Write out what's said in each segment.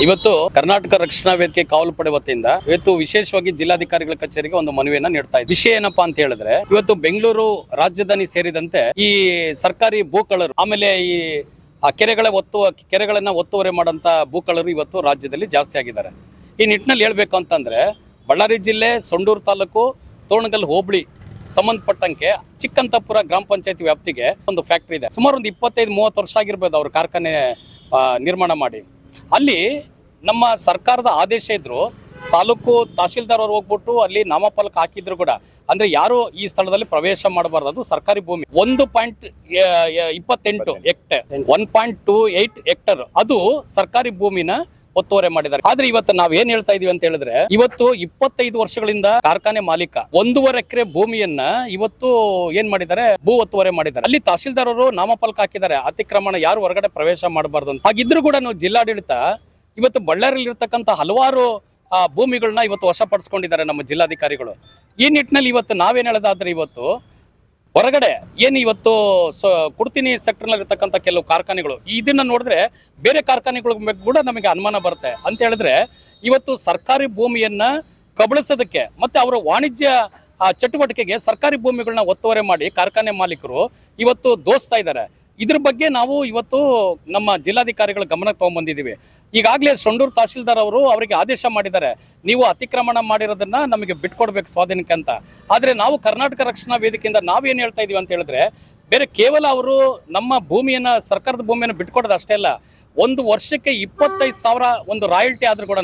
ಇವತ್ತು ಕರ್ನಾಟಕ ರಕ್ಷಣಾ ವೇದಿಕೆ ಕಾವಲು ಪಡೆ ವತಿಯಿಂದ ಇವತ್ತು ವಿಶೇಷವಾಗಿ ಜಿಲ್ಲಾಧಿಕಾರಿಗಳ ಕಚೇರಿಗೆ ಒಂದು ಮನವಿಯನ್ನ ನೀಡ್ತಾ ಇದ್ದೀವಿ. ವಿಷಯ ಏನಪ್ಪಾ ಅಂತ ಹೇಳಿದ್ರೆ, ಇವತ್ತು ಬೆಂಗಳೂರು ರಾಜಧಾನಿ ಸೇರಿದಂತೆ ಈ ಸರ್ಕಾರಿ ಭೂಕಳ್ಳರು, ಆಮೇಲೆ ಈ ಕೆರೆಗಳನ್ನ ಒತ್ತುವರಿ ಮಾಡಂತ ಭೂಕಳ್ಳರು ಇವತ್ತು ರಾಜ್ಯದಲ್ಲಿ ಜಾಸ್ತಿ ಆಗಿದ್ದಾರೆ. ಈ ನಿಟ್ಟಿನಲ್ಲಿ ಹೇಳ್ಬೇಕು ಅಂತಂದ್ರೆ, ಬಳ್ಳಾರಿ ಜಿಲ್ಲೆ ಸೊಂಡೂರು ತಾಲೂಕು ತೋರಣಗಲ್ ಹೋಬಳಿ ಸಂಬಂಧಪಟ್ಟಂಗೆ ಚಿಕ್ಕಂತಪುರ ಗ್ರಾಮ ಪಂಚಾಯತಿ ವ್ಯಾಪ್ತಿಗೆ ಒಂದು ಫ್ಯಾಕ್ಟರಿ ಇದೆ. ಸುಮಾರು ಒಂದು 25-30 ವರ್ಷ ಆಗಿರ್ಬೋದು ಅವ್ರ ಕಾರ್ಖಾನೆ ನಿರ್ಮಾಣ ಮಾಡಿ. ಅಲ್ಲಿ ನಮ್ಮ ಸರ್ಕಾರದ ಆದೇಶ ಇದ್ರು, ತಾಲೂಕು ತಹಶೀಲ್ದಾರ್ ಅವ್ರು ಹೋಗ್ಬಿಟ್ಟು ಅಲ್ಲಿ ನಾಮಫಲಕ ಹಾಕಿದ್ರು ಕೂಡ, ಅಂದ್ರೆ ಯಾರು ಈ ಸ್ಥಳದಲ್ಲಿ ಪ್ರವೇಶ ಮಾಡಬಾರ್ದು. ಅದು ಸರ್ಕಾರಿ ಭೂಮಿ 1.28 ಹೆಕ್ಟೇರ್ 1.28 ಹೆಕ್ಟೇರ್ ಅದು ಸರ್ಕಾರಿ ಭೂಮಿನ ಒತ್ತುವರಿ ಮಾಡಿದ್ದಾರೆ. ಆದ್ರೆ ಇವತ್ತು ನಾವ್ ಏನ್ ಹೇಳ್ತಾ ಇದೀವಿ ಅಂತ ಹೇಳಿದ್ರೆ, ಇವತ್ತು 25 ವರ್ಷಗಳಿಂದ ಕಾರ್ಖಾನೆ ಮಾಲೀಕ 1.5 ಎಕರೆ ಭೂಮಿಯನ್ನ ಇವತ್ತು ಏನ್ ಮಾಡಿದ್ದಾರೆ, ಭೂ ಒತ್ತುವರಿ ಮಾಡಿದ್ದಾರೆ. ಅಲ್ಲಿ ತಹಶೀಲ್ದಾರ್ ಅವರು ನಾಮಫಲಕ ಹಾಕಿದ್ದಾರೆ, ಅತಿಕ್ರಮಣ, ಯಾರು ಹೊರಗಡೆ ಪ್ರವೇಶ ಮಾಡಬಾರ್ದು ಅಂತ. ಹಾಗಿದ್ರು ಕೂಡ ನಾವು ಜಿಲ್ಲಾಡಳಿತ ಇವತ್ತು ಬಳ್ಳಾರಿಯಲ್ಲಿ ಇರ್ತಕ್ಕಂಥ ಹಲವಾರು ಭೂಮಿಗಳನ್ನ ಇವತ್ತು ವಶಪಡಿಸ್ಕೊಂಡಿದ್ದಾರೆ ನಮ್ಮ ಜಿಲ್ಲಾಧಿಕಾರಿಗಳು. ಈ ನಿಟ್ಟಿನಲ್ಲಿ ಇವತ್ತು ನಾವೇನ್ ಹೇಳೋದಾದ್ರೆ, ಇವತ್ತು ಹೊರಗಡೆ ಏನು ಇವತ್ತು ಕುಡ್ತಿನಿ ಸೆಕ್ಟರ್ ನಲ್ಲಿ ಇರ್ತಕ್ಕಂಥ ಕೆಲವು ಕಾರ್ಖಾನೆಗಳು, ಇದನ್ನ ನೋಡಿದ್ರೆ ಬೇರೆ ಕಾರ್ಖಾನೆಗಳ ಬಗ್ಗೆ ಕೂಡ ನಮಗೆ ಅನುಮಾನ ಬರುತ್ತೆ. ಅಂತ ಹೇಳಿದ್ರೆ, ಇವತ್ತು ಸರ್ಕಾರಿ ಭೂಮಿಯನ್ನ ಕಬಳಿಸೋದಕ್ಕೆ ಮತ್ತೆ ಅವರ ವಾಣಿಜ್ಯ ಚಟುವಟಿಕೆಗೆ ಸರ್ಕಾರಿ ಭೂಮಿಗಳನ್ನ ಒತ್ತುವರಿ ಮಾಡಿ ಕಾರ್ಖಾನೆ ಮಾಲೀಕರು ಇವತ್ತು ದೋಸ್ತಾ ಇದ್ದಾರೆ. ಇದ್ರ ಬಗ್ಗೆ ನಾವು ಇವತ್ತು ನಮ್ಮ ಜಿಲ್ಲಾಧಿಕಾರಿಗಳ ಗಮನಕ್ಕೆ ತಗೊಂಡ್ಬಂದಿದ್ದೀವಿ. ಈಗಾಗಲೇ ಸೊಂಡೂರು ತಹಶೀಲ್ದಾರ್ ಅವರು ಅವರಿಗೆ ಆದೇಶ ಮಾಡಿದ್ದಾರೆ, ನೀವು ಅತಿಕ್ರಮಣ ಮಾಡಿರೋದನ್ನ ನಮಗೆ ಬಿಟ್ಕೊಡ್ಬೇಕು ಸ್ವಾಧೀನಕ್ಕೆ ಅಂತ. ಆದ್ರೆ ನಾವು ಕರ್ನಾಟಕ ರಕ್ಷಣಾ ವೇದಿಕೆಯಿಂದ ನಾವೇನು ಹೇಳ್ತಾ ಇದೀವಿ ಅಂತ ಹೇಳಿದ್ರೆ, ಬೇರೆ ಕೇವಲ ಅವರು ನಮ್ಮ ಭೂಮಿಯನ್ನ, ಸರ್ಕಾರದ ಭೂಮಿಯನ್ನು ಬಿಟ್ಕೊಡೋದು ಅಷ್ಟೇ ಅಲ್ಲ, ಒಂದು ವರ್ಷಕ್ಕೆ 25,000 ಒಂದು ರಾಯಲ್ಟಿ ಆದ್ರೂ ಕೂಡ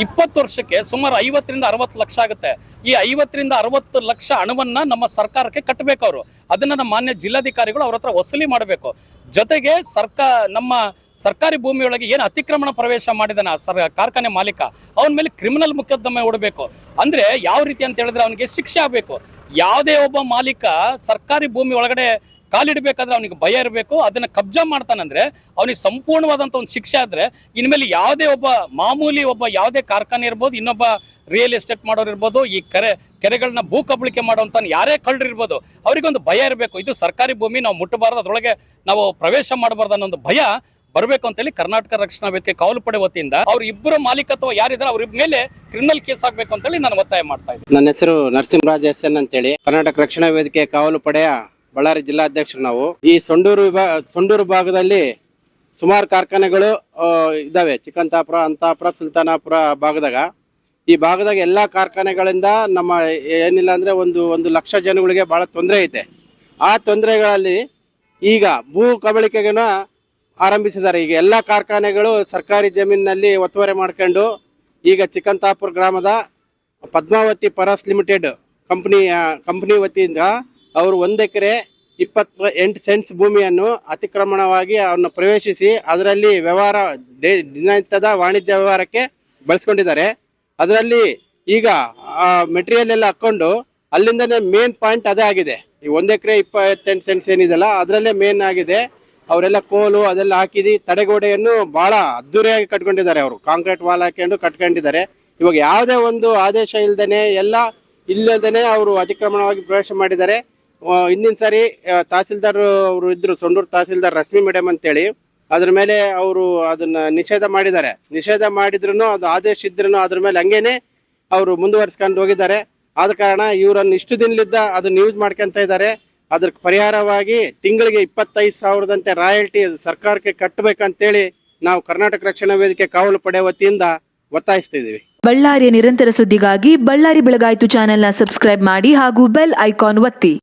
20 ವರ್ಷಕ್ಕೆ ಸುಮಾರು 50-60 ಲಕ್ಷ ಆಗುತ್ತೆ. ಈ 50-60 ಲಕ್ಷ ಹಣವನ್ನ ನಮ್ಮ ಸರ್ಕಾರಕ್ಕೆ ಕಟ್ಟಬೇಕು ಅವರು. ಅದನ್ನ ನಮ್ಮ ಮಾನ್ಯ ಜಿಲ್ಲಾಧಿಕಾರಿಗಳು ಅವ್ರ ಹತ್ರ ವಸೂಲಿ ಮಾಡಬೇಕು. ಜೊತೆಗೆ ನಮ್ಮ ಸರ್ಕಾರಿ ಭೂಮಿಯೊಳಗೆ ಏನು ಅತಿಕ್ರಮಣ ಪ್ರವೇಶ ಮಾಡಿದಾನ ಕಾರ್ಖಾನೆ ಮಾಲೀಕ, ಅವನ ಮೇಲೆ ಕ್ರಿಮಿನಲ್ ಮೊಕದ್ದಮೆ ಹೂಡಬೇಕು. ಅಂದ್ರೆ ಯಾವ ರೀತಿ ಅಂತ ಹೇಳಿದ್ರೆ, ಅವನಿಗೆ ಶಿಕ್ಷೆ ಆಗಬೇಕು. ಯಾವುದೇ ಒಬ್ಬ ಮಾಲೀಕ ಸರ್ಕಾರಿ ಭೂಮಿ ಒಳಗಡೆ ಕಾಲಿಡಬೇಕಾದ್ರೆ ಅವನಿಗೆ ಭಯ ಇರಬೇಕು. ಅದನ್ನ ಕಬ್ಜಾ ಮಾಡ್ತಾನಂದ್ರೆ ಅವನಿಗೆ ಸಂಪೂರ್ಣವಾದಂತ ಒಂದು ಶಿಕ್ಷೆ ಆದ್ರೆ, ಇನ್ಮೇಲೆ ಯಾವುದೇ ಒಬ್ಬ ಮಾಮೂಲಿ ಯಾವುದೇ ಕಾರ್ಖಾನೆ ಇರ್ಬೋದು, ಇನ್ನೊಬ್ಬ ರಿಯಲ್ ಎಸ್ಟೇಟ್ ಮಾಡೋರು ಇರ್ಬೋದು, ಈ ಕೆರೆಗಳನ್ನ ಭೂ ಕಬಳಿಕೆ ಮಾಡುವಂತ ಯಾರೇ ಕಳ್ಳರಿರ್ಬೋದು, ಅವರಿಗೊಂದು ಭಯ ಇರಬೇಕು. ಇದು ಸರ್ಕಾರಿ ಭೂಮಿ, ನಾವು ಮುಟ್ಟಬಾರ್ದು, ಅದರೊಳಗೆ ನಾವು ಪ್ರವೇಶ ಮಾಡಬಾರ್ದು ಅನ್ನೋ ಒಂದು ಭಯ ಬರಬೇಕು ಅಂತೇಳಿ ಕರ್ನಾಟಕ ರಕ್ಷಣಾ ವೇದಿಕೆ ಕಾವಲು ಪಡೆ ವತಿಯಿಂದ ಅವ್ರ ಇಬ್ಬರು ಮಾಲೀಕತ್ವ ಯಾರಿದ್ದಾರೆ ಅವ್ರ ಮೇಲೆ ಕ್ರಿಮಿನಲ್ ಕೇಸ್ ಆಗ್ಬೇಕು ಅಂತೇಳಿ ನಾನು ಒತ್ತಾಯ ಮಾಡ್ತಾ ಇದ್ದೀನಿ. ನನ್ನ ಹೆಸರು ನರಸಿಂಹರಾಜ್ ಎಸ್.ಎನ್. ಅಂತೇಳಿ, ಕರ್ನಾಟಕ ರಕ್ಷಣಾ ವೇದಿಕೆ ಕಾವಲು ಪಡೆಯ ಬಳ್ಳಾರಿ ಜಿಲ್ಲಾಧ್ಯಕ್ಷರು ನಾವು. ಈ ಸೊಂಡೂರು ಭಾಗದಲ್ಲಿ ಸುಮಾರು ಕಾರ್ಖಾನೆಗಳು ಇದಾವೆ. ಚಿಕ್ಕಂತಾಪುರ, ಅಂತಾಪುರ, ಸುಲ್ತಾನಾಪುರ ಭಾಗದಾಗ. ಈ ಭಾಗದಾಗ ಎಲ್ಲಾ ಕಾರ್ಖಾನೆಗಳಿಂದ ನಮ್ಮ ಏನಿಲ್ಲ ಅಂದ್ರೆ ಒಂದು ಲಕ್ಷ ಜನಗಳಿಗೆ ಬಹಳ ತೊಂದರೆ ಐತೆ. ಆ ತೊಂದರೆಗಳಲ್ಲಿ ಈಗ ಭೂ ಕಬಳಿಕೆಗನ ಆರಂಭಿಸಿದ್ದಾರೆ. ಈಗ ಎಲ್ಲ ಕಾರ್ಖಾನೆಗಳು ಸರ್ಕಾರಿ ಜಮೀನಿನಲ್ಲಿ ಒತ್ತುವರಿ ಮಾಡ್ಕೊಂಡು, ಈಗ ಚಿಕ್ಕಂತಾಪುರ ಗ್ರಾಮದ ಪದ್ಮಾವತಿ ಪರಾಸ್ ಲಿಮಿಟೆಡ್ ಕಂಪನಿ ವತಿಯಿಂದ ಅವರು 1 ಎಕರೆ 28 ಸೆಂಟ್ಸ್ ಭೂಮಿಯನ್ನು ಅತಿಕ್ರಮಣವಾಗಿ ಅವನ್ನ ಪ್ರವೇಶಿಸಿ ಅದರಲ್ಲಿ ದಿನನಿತ್ಯದ ವಾಣಿಜ್ಯ ವ್ಯವಹಾರಕ್ಕೆ ಬಳಸ್ಕೊಂಡಿದ್ದಾರೆ. ಅದರಲ್ಲಿ ಈಗ ಮೆಟೀರಿಯಲ್ ಎಲ್ಲ ಹಾಕೊಂಡು ಅಲ್ಲಿಂದನೇ ಮೇನ್ ಪಾಯಿಂಟ್ ಅದೇ ಆಗಿದೆ. ಈ 1 ಎಕರೆ 28 ಸೆಂಟ್ಸ್ ಏನಿದೆಲ್ಲ ಅದರಲ್ಲೇ ಮೇನ್ ಆಗಿದೆ. ಅವರೆಲ್ಲ ಕೋಲು ಅದೆಲ್ಲ ಹಾಕಿದಿ ತಡೆಗೋಡೆಯನ್ನು ಬಹಳ ಅದ್ದೂರಿಯಾಗಿ ಕಟ್ಕೊಂಡಿದ್ದಾರೆ. ಅವರು ಕಾಂಕ್ರೀಟ್ ವಾಲ್ ಹಾಕೊಂಡು ಕಟ್ಕೊಂಡಿದ್ದಾರೆ. ಇವಾಗ ಯಾವುದೇ ಒಂದು ಆದೇಶ ಇಲ್ಲದೇನೆ ಅವರು ಅತಿಕ್ರಮಣವಾಗಿ ಪ್ರವೇಶ ಮಾಡಿದ್ದಾರೆ. ಹಿಂದಿನ ಸಾರಿ ತಹಸೀಲ್ದಾರ್ ಅವರು ಇದ್ರು, ಸೊಂಡೂರು ತಹಸೀಲ್ದಾರ್ ರಶ್ಮಿ ಮೇಡಮ್ ಅಂತೇಳಿ, ಅದ್ರ ಮೇಲೆ ಅವರು ಅದನ್ನ ನಿಷೇಧ ಮಾಡಿದ್ದಾರೆ. ನಿಷೇಧ ಮಾಡಿದ್ರು, ಅದು ಆದೇಶ ಇದ್ರು ಅದ್ರ ಮೇಲೆ ಹಂಗೇನೆ ಅವರು ಮುಂದುವರಿಸ್ಕೊಂಡು ಹೋಗಿದ್ದಾರೆ. ಆದ ಕಾರಣ ಇವರನ್ನು ಇಷ್ಟು ದಿನಲಿದ್ದ ಅದನ್ನ ಯೂಸ್ ಮಾಡ್ಕೊಂತ ಇದ್ದಾರೆ. ಅದ್ರ ಪರಿಹಾರವಾಗಿ ತಿಂಗಳಿಗೆ 25,000ದಂತೆ ರಾಯಲ್ಟಿ ಸರ್ಕಾರಕ್ಕೆ ಕಟ್ಟಬೇಕಂತೇಳಿ ನಾವು ಕರ್ನಾಟಕ ರಕ್ಷಣಾ ವೇದಿಕೆ ಕಾವಲು ಪಡೆ ವತಿಯಿಂದ ಒತ್ತಾಯಿಸ್ತಿದ್ದೀವಿ. ಬಳ್ಳಾರಿಯ ನಿರಂತರ ಸುದ್ದಿಗಾಗಿ ಬಳ್ಳಾರಿ ಬೆಳಗಾಯಿತು ಚಾನೆಲ್ನ ಸಬ್ಸ್ಕ್ರೈಬ್ ಮಾಡಿ ಹಾಗೂ ಬೆಲ್ ಐಕಾನ್ ಒತ್ತಿ.